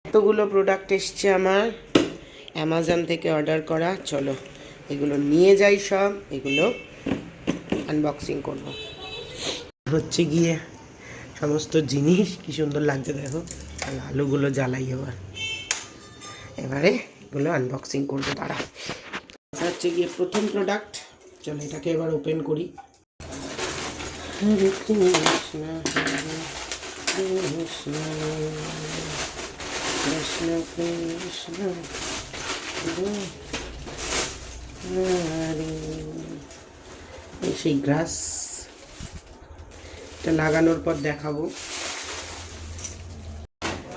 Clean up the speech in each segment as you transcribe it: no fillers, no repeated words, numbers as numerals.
এতগুলো প্রোডাক্ট এসছে আমার অ্যামাজন থেকে অর্ডার করা। চলো এগুলো নিয়ে যাই, সব এগুলো আনবক্সিং করব। হচ্ছে গিয়ে সমস্ত জিনিস কি সুন্দর লাগছে দেখো। আলুগুলো জ্বালাই এবারে এগুলো আনবক্সিং করবো। তারা হচ্ছে গিয়ে প্রথম প্রোডাক্ট। চলো এটাকে এবার ওপেন করি। হরে কৃষ্ণ হরে কৃষ্ণ কৃষ্ণ কৃষ্ণ হরে। এই সেই গ্রাস, এটা লাগানোর পর দেখাবো।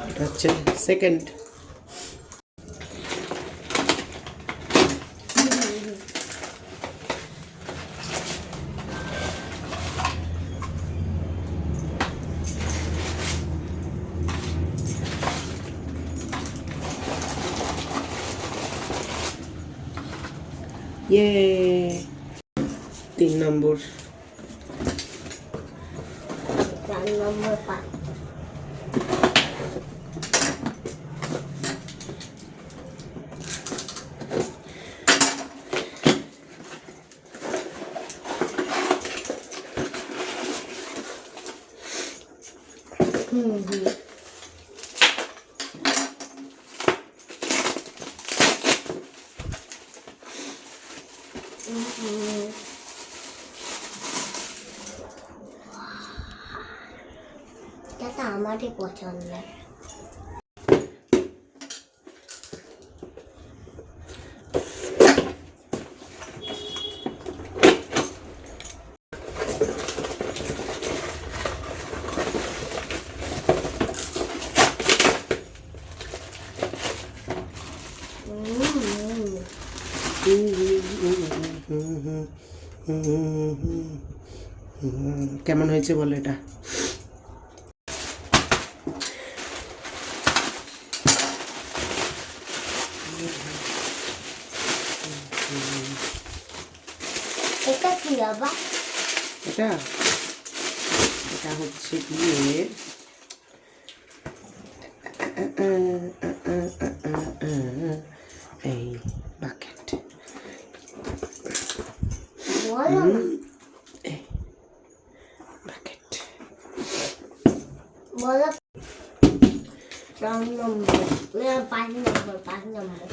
এটা হচ্ছে সেকেন্ড। ये 3 নম্বর। এটা আমারই পছন্দ। কেমন হয়েছে বলো এটা? এটা কি বাবা? এটা এটা হচ্ছে গিয়ে এই বাকেট। বাকেট বলো 4 নম্বর, 5 নম্বর, 5 নম্বর।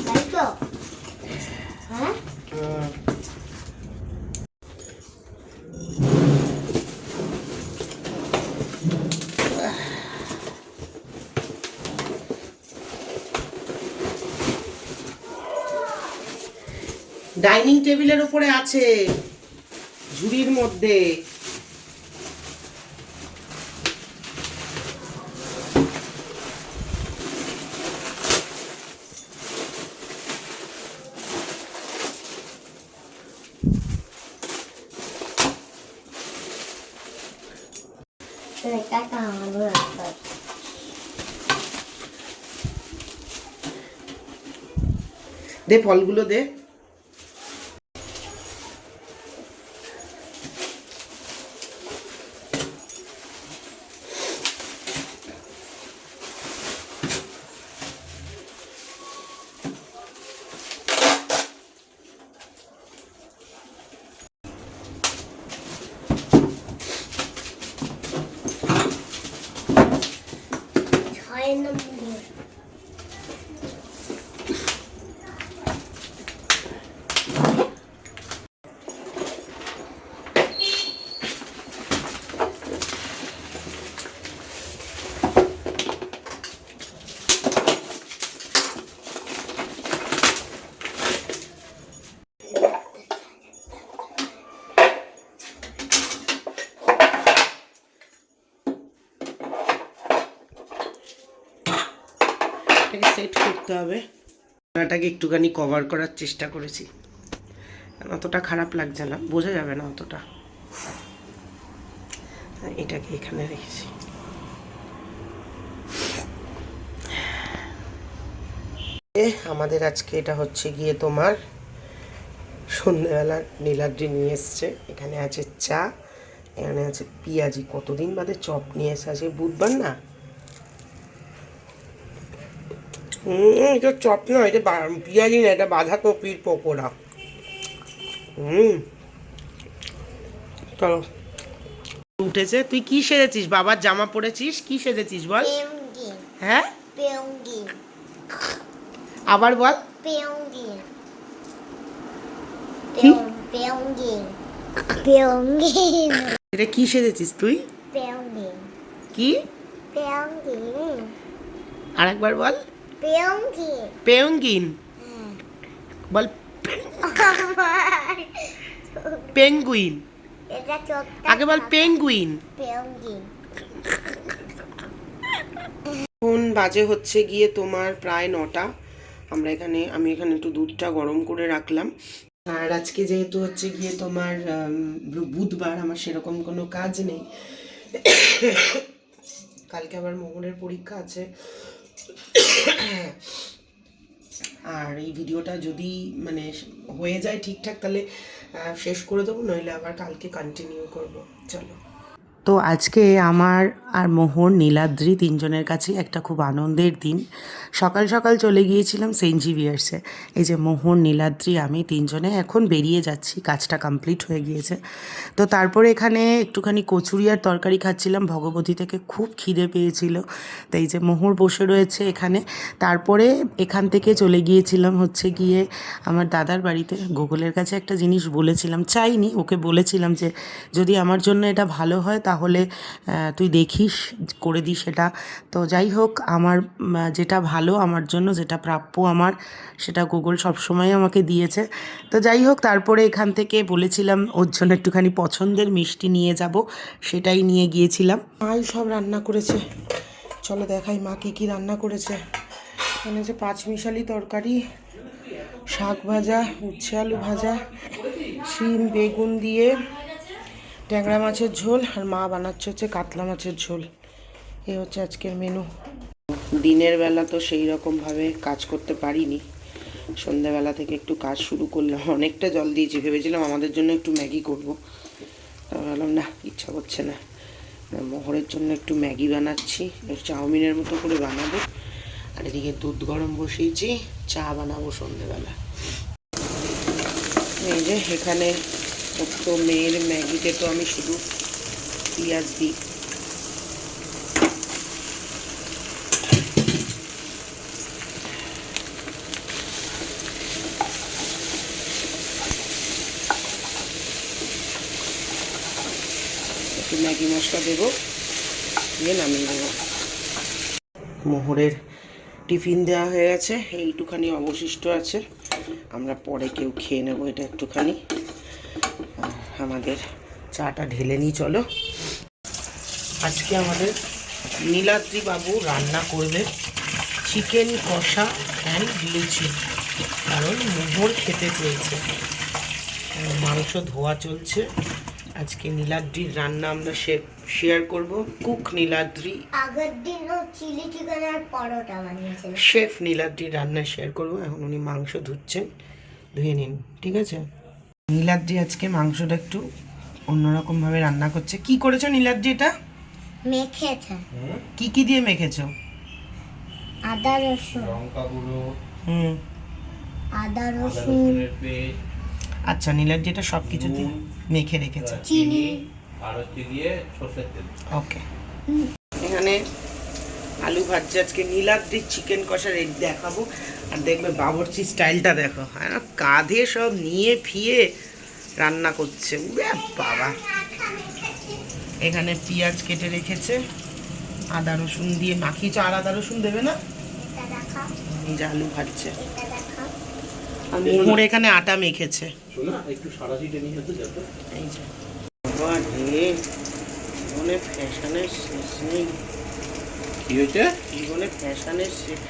তাই তো? হ্যাঁ, ডাইনিং টেবিলের উপরে আছে, ঝুড়ির মধ্যে। এটা কামড় লাগবে। দে ফলগুলো দে। এটাকে সেট করতে হবে। এটাকে একটুখানি কভার করার চেষ্টা করেছি, অতটা খারাপ লাগছে না, বোঝা যাবে না অতটা। এটাকে এখানে রেখেছি। আমাদের আজকে এটা হচ্ছে গিয়ে তোমার সন্ধ্যেবেলা নীলাদ্রি নিয়ে এসছে। এখানে আছে চা, এখানে আছে পেঁয়াজি, কতদিন বাদে চপ নিয়ে এসে, আছে বুধবার না। এটা চপ না, এটা পেঁয়াজি না, এটা বাঁধাকপির পকোড়া। চলো উঠেছে। তুই কি সেজেছিস? বাবার জামা পরেছিস, কি সেজেছিস বল? পেঙ্গিন হ্যাঁ পেঙ্গিন আবার বল। পেঙ্গিন কি? পেঙ্গিন পেঙ্গিন এটা কি সেজেছিস তুই? পেঙ্গিন কি? পেঙ্গিন আরেকবার বল। পেঙ্গিন পেঙ্গুইন বল। পেঙ্গুইন এটা চোখটা আগে বল। পেঙ্গুইন। পেঙ্গিন এখন বাজে হচ্ছে গিয়ে তোমার প্রায় 9টা। আমি এখানে একটু দুধটা গরম করে রাখলাম। আর আজকে যেহেতু হচ্ছে গিয়ে তোমার বুধবার, আমার সেরকম কোনো কাজ নেই। কালকে আবার মোহনের পরীক্ষা আছে। আর এই ভিডিওটা যদি মানে হয়ে যায় ঠিকঠাক, তাহলে শেষ করে দেবো, নইলে আবার কালকে কন্টিনিউ করব। চলো। তো আজকে আমার আর মোহর, নীলাদ্রি তিনজনের কাছে একটা খুব আনন্দের দিন। সকাল সকাল চলে গিয়েছিলাম সেন্ট জেভিয়ার্সে। এই যে মোহর, নীলাদ্রি, আমি তিনজনে এখন বেরিয়ে যাচ্ছি, কাজটা কমপ্লিট হয়ে গিয়েছে। তো তারপরে এখানে একটুখানি কচুরি আর তরকারি খাচ্ছিলাম, ভগবতী থেকে খুব খিদে পেয়েছিল। তো এই যে মোহর বসে রয়েছে এখানে। তারপরে এখান থেকে চলে গিয়েছিলাম হচ্ছে গিয়ে আমার দাদার বাড়িতে। গুগলের কাছে একটা জিনিস বলেছিলাম, চাইনি, ওকে বলেছিলাম যে যদি আমার জন্য এটা ভালো হয় তাহলে তুই দেখিস, করে দিস এটা। তো যাই হোক, আমার যেটা ভালো আমার জন্য, যেটা প্রাপ্য আমার, সেটা গুগল সবসময় আমাকে দিয়েছে। তো যাই হোক, তারপরে এখান থেকে বলেছিলাম ওর জন্য একটুখানি পছন্দের মিষ্টি নিয়ে যাব, সেটাই নিয়ে গিয়েছিলাম। মাই সব রান্না করেছে, চলো দেখাই মা কী কী রান্না করেছে। এখানে যে 5 মিশালি তরকারি, শাক ভাজা, উচ্ছে আলু ভাজা, শিম বেগুন দিয়ে ট্যাংরা মাছের ঝোল, আর মা বানাচ্ছে হচ্ছে কাতলা মাছের ঝোল। এই হচ্ছে আজকের মেনু। দিনের বেলা তো সেই রকমভাবে কাজ করতে পারিনি, সন্ধ্যাবেলা থেকে একটু কাজ শুরু করলাম। অনেকটা জল দিয়েছি, ভেবেছিলাম আমাদের জন্য একটু ম্যাগি করবো, ভাবলাম না, ইচ্ছা করছে না। মোহরের জন্য একটু ম্যাগি বানাচ্ছি, চাউমিনের মতো করে বানাবো। আর এদিকে দুধ গরম বসিয়েছি, চা বানাবো সন্ধ্যেবেলা। এই যে এখানে ছোট্ট মেয়ের ম্যাগিতে তো আমি শুধু পেঁয়াজ দিই। একটু ম্যাগি মশলা দেবো, দিয়ে নামিয়ে দেবো। মোহরের টিফিন দেওয়া হয়ে গেছে, এইটুখানি অবশিষ্ট আছে, আমরা পরে কেউ খেয়ে নেবো এটা একটুখানি। আমাদের চাটা ঢেলে নিই চলো। আজকে আমাদের নীলাদ্রি বাবু রান্না করবে চিকেন কষা অ্যান্ড লুচি, কারণ মোহর খেতে চেয়েছে। মাংস ধোয়া চলছে। আজকে নীলাদ্রির রান্না আমরা শেয়ার করব। কুক নীলাদ্রি, আগের দিনও চিলি চিকেন আর পরোটা বানিয়েছিলেন। শেফ নীলাদ্রির রান্না শেয়ার করব। এখন উনি মাংস ধুচ্ছেন, ধুয়ে নিন, ঠিক আছে। নীলাদ্রি আজকে মাংসটা একটু অন্যরকমভাবে রান্না করছে। কি করেছো নীলাদ্রি এটা? মেখেছে। কি কি দিয়ে মেখেছো? আদা রসুন, লঙ্কা গুঁড়ো, আদা রসুন, আচ্ছা, নীলাদ্রি এটা সব কিছু দিয়ে মেখে রেখেছে। চিনি আর হচ্ছে দিয়ে সর্ষের তেল। ওকে। এখানে আলু ভাজছে। আজকে নীলাদ্রির চিকেন কষা রেডি দেখাবো। আর দেখবে বাবরচি স্টাইলটা দেখো, হ্যাঁ, কাঁধে সব নিয়ে ফিয়ে রান্না করছে, উরে বাবা। এখানে পেঁয়াজ কেটে রেখেছে, আদা রসুন দিয়ে মাখিয়েছে। আর আদা রসুন দেবে না? এটা দেখাও, এই যে আলু ভাজছে। এটা দেখাও। আর মোহর এখানে আটা মেখেছে। শোনা একটু সাদা সিটে নিয়ে যেতে যাবে। এই যে বাবা রে, জীবনে ফ্যাশনের শেষ নেই। কি হয়েছে? জীবনে ফ্যাশনের শেষ।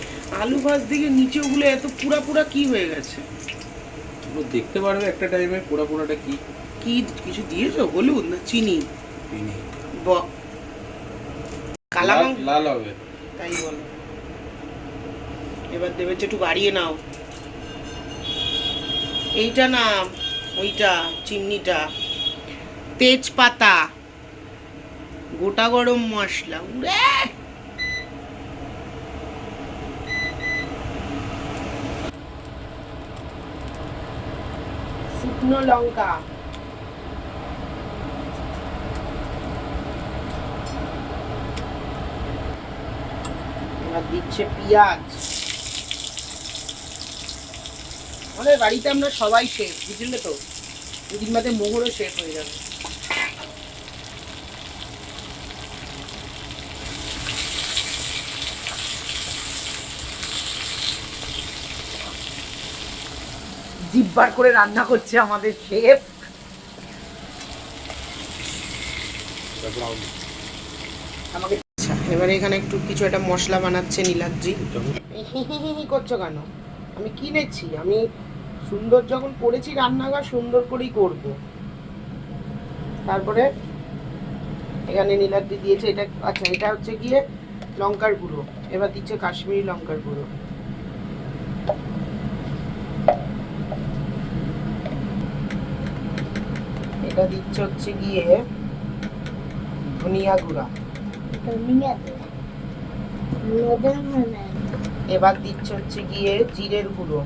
আলু ভাজ দিকে নিচে ওগুলো এত পুরা পুরা কি হয়ে গেছে? তোমরা দেখতে পারবে একটা টাইমে পোড়া পোড়াটা কি। কি কিছু দিয়েছো? হলুদ না চিনি? চিনি। কালা লাল লাল হবে। তাই বলো। এবার দেবে হচ্ছে একটু বাড়িয়ে নাও। এইটা না, ওইটা চিমনিটা, তেজপাতা, গোটা গরম মশলা উড়ে, শুকনো লঙ্কা, এবার দিচ্ছে পেঁয়াজ। আমাদের বাড়িতে আমরা সবাই শেফ, বুঝলে তো, দুদিন বাদে মোহরও শেফ হয়ে যাবে। জিব্বার করে রান্না করছে আমাদের শেফ। আমাকে আচ্ছা, এবারে এখানে একটু কিছু একটা মশলা বানাচ্ছে নীলাদ্রি। হি করছো কেন? আমি কিনেছি, আমি সুন্দর যখন করেছি রান্নাঘর সুন্দর করেই করব। তারপরে এখানে নীলাদ্রি দিয়েছে এটা, আচ্ছা এটা হচ্ছে গিয়ে লঙ্কার গুঁড়ো, এবার দিচ্ছে কাশ্মীরি লঙ্কার গুঁড়ো। এটা দিচ্ছে হচ্ছে গিয়ে ধনিয়া গুঁড়া। এবার দিচ্ছে হচ্ছে গিয়ে জিরের গুঁড়ো।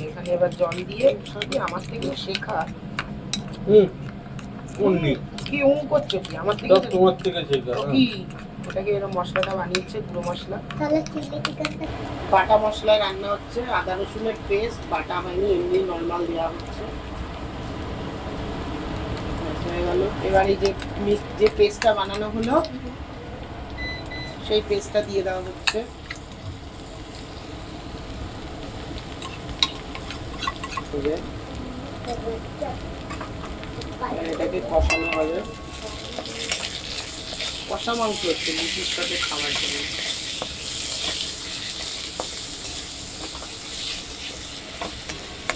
এখানে এবার জল দিয়ে সবই আমার থেকে শেখা। কি করছো কি আমার থেকে? তোমার থেকে শেখা। কি ওটাকে এরকম মশলাটা বানিয়েছে, গুঁড়ো মশলা। বাটা মশলায় রান্না হচ্ছে, আদা রসুনের পেস্ট বাটা হয়নি, এমনি নর্মাল দেওয়া হচ্ছে। হয়ে গেল। এবার এই যে পেস্টটা বানানো হলো সেই পেস্টটা দিয়ে দেওয়া হচ্ছে। এটাকে কষানো হবে, কষা মাংস হচ্ছে লুচির সাথে খাওয়ার জন্য।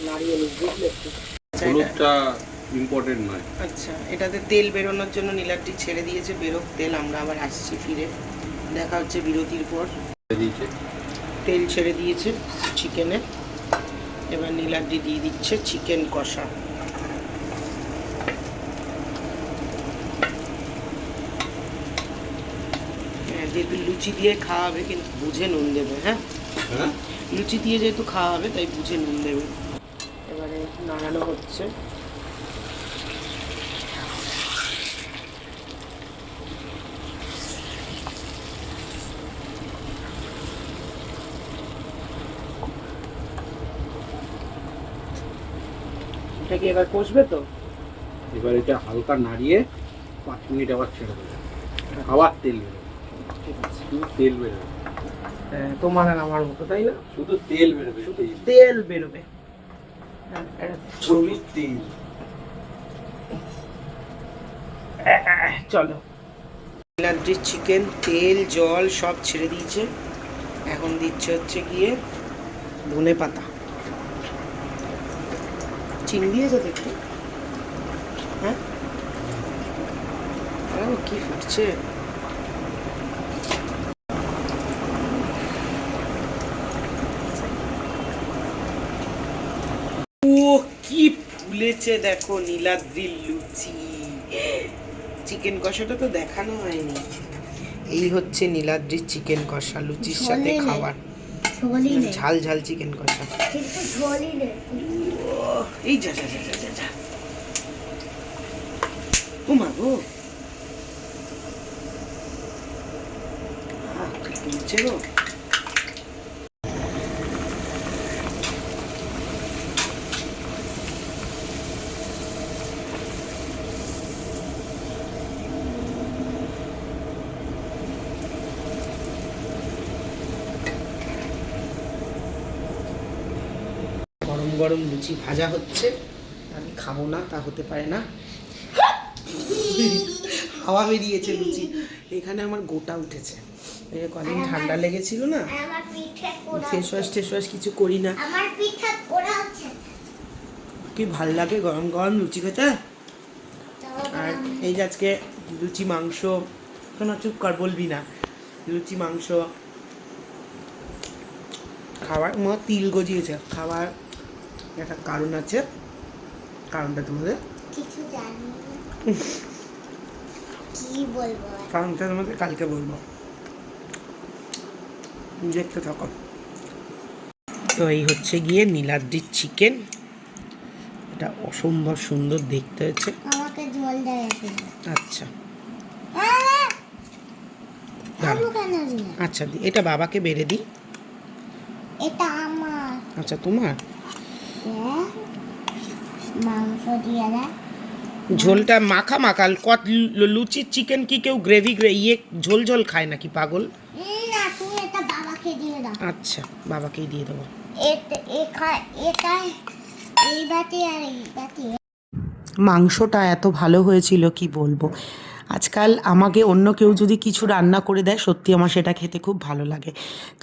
নারিয়েল বুঝলে একটু, হলুদটা ইম্পর্টেন্ট নয়। আচ্ছা এটাতে তেল বেরোনোর জন্য নীলাদ্রি ছেড়ে দিয়েছে, বেরোক তেল। আমরা আবার আসছি ফিরে, দেখা হচ্ছে বিরতির পর। তেল ছেড়ে দিয়েছে চিকেনে, এবার নীলাদ্রি দিয়ে দিচ্ছে চিকেন কষা। যেহেতু লুচি দিয়ে খাওয়া হবে কিন্তু বুঝে নুন দেবে। হ্যাঁ লুচি দিয়ে যেহেতু খাওয়া হবে তাই বুঝে নুন দেবে। এবারে নাড়ানো হচ্ছে। এটাকে এবার কষবে তো, এবার এটা হালকা নাড়িয়ে 5 মিনিট আবার ছেড়ে দেবে, আবার তেল বেরোবে। ঠিক আছে, শুধু তেল বেরোবে। তোমার আর আমার মতো, তাই না? শুধু তেল বেরোবে, শুধু তেল বেরোবে। ছবি তেল। চলো, নীলাদ্রির চিকেন তেল জল সব ছেড়ে দিয়েছে। এখন দিচ্ছে হচ্ছে গিয়ে ধনে পাতা। চিনি দিয়েছো দেখি? হ্যাঁ কি ফুটছে। ও কি ফুলেছে দেখো নীলাদ্রির লুচি। চিকেন কষাটা তো দেখানো হয়নি। এই হচ্ছে নীলাদ্রির চিকেন কষা, লুচির সাথে খাবার। ঝাল ঝাল চিকেন কষা। এই যা যা যা যা যা, ও মা গো, ফুলছে গো। গরম গরম লুচি ভাজা হচ্ছে, আমি খাবো না তা হতে পারে না। হাওয়া বেরিয়েছে লুচি, এখানে আমার গোটা উঠেছে। এই কদিন ঠান্ডা লেগেছিল না, ফেস ওয়াশ টেস ওয়াশ কিছু করি না। কি ভাল লাগে গরম গরম লুচি খেতে। আর এই যে আজকে লুচি মাংস, শোনা চুপ কর বলবি না, লুচি মাংস খাবার তিল গজিয়েছে, খাবার একটা কারণ আছে। কারণটা তোমাদের কিছু জানি না। কি বলবো আর? কারণটা তোমাদের কালকে বলবো, দেখতে থাকো। তো এই হচ্ছে গিয়ে নীলাদ্রির চিকেন। এটা অসম্ভব সুন্দর দেখতে হয়েছে। আমাকে জল দেয় আচ্ছা আলু কেন দিলে? আচ্ছা এটা বাবাকে বেড়ে দিই। এটা আমার। আচ্ছা তোমার দেখ, মাংস দিয়ে দেয়। ঝোলটা মাখা মাখা। লুচির চিকেন কি কেউ গ্রেভি ইয়ে ঝোল ঝোল খায় নাকি পাগল? না, তুমি এটা বাবাকে দিয়ে দাও। আচ্ছা বাবাকেই দিয়ে দেবো। এটা এই বাটি আর এই বাটি। মাংসটা এত ভালো হয়েছিল কি বলবো। আজকাল আমাকে অন্য কেউ যদি কিছু রান্না করে দেয় সত্যি আমার সেটা খেতে খুব ভালো লাগে।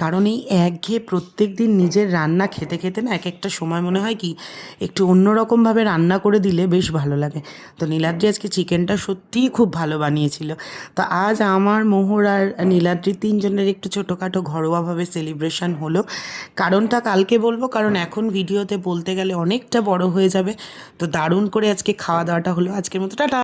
কারণ এই একঘেয়ে প্রত্যেক দিন নিজের রান্না খেতে খেতে না এক একটা সময় মনে হয় কি একটু অন্যরকমভাবে রান্না করে দিলে বেশ ভালো লাগে। তো নীলাদ্রি আজকে চিকেনটা সত্যিই খুব ভালো বানিয়েছিল। তো আজ আমার, মোহর আর নীলাদ্রি তিনজনের একটু ছোটোখাটো ঘরোয়াভাবে সেলিব্রেশন হলো। কারণটা কালকে বলবো, কারণ এখন ভিডিওতে বলতে গেলে অনেকটা বড় হয়ে যাবে। তো দারুণ করে আজকে খাওয়া দাওয়াটা হলো। আজকের মতো টাটা।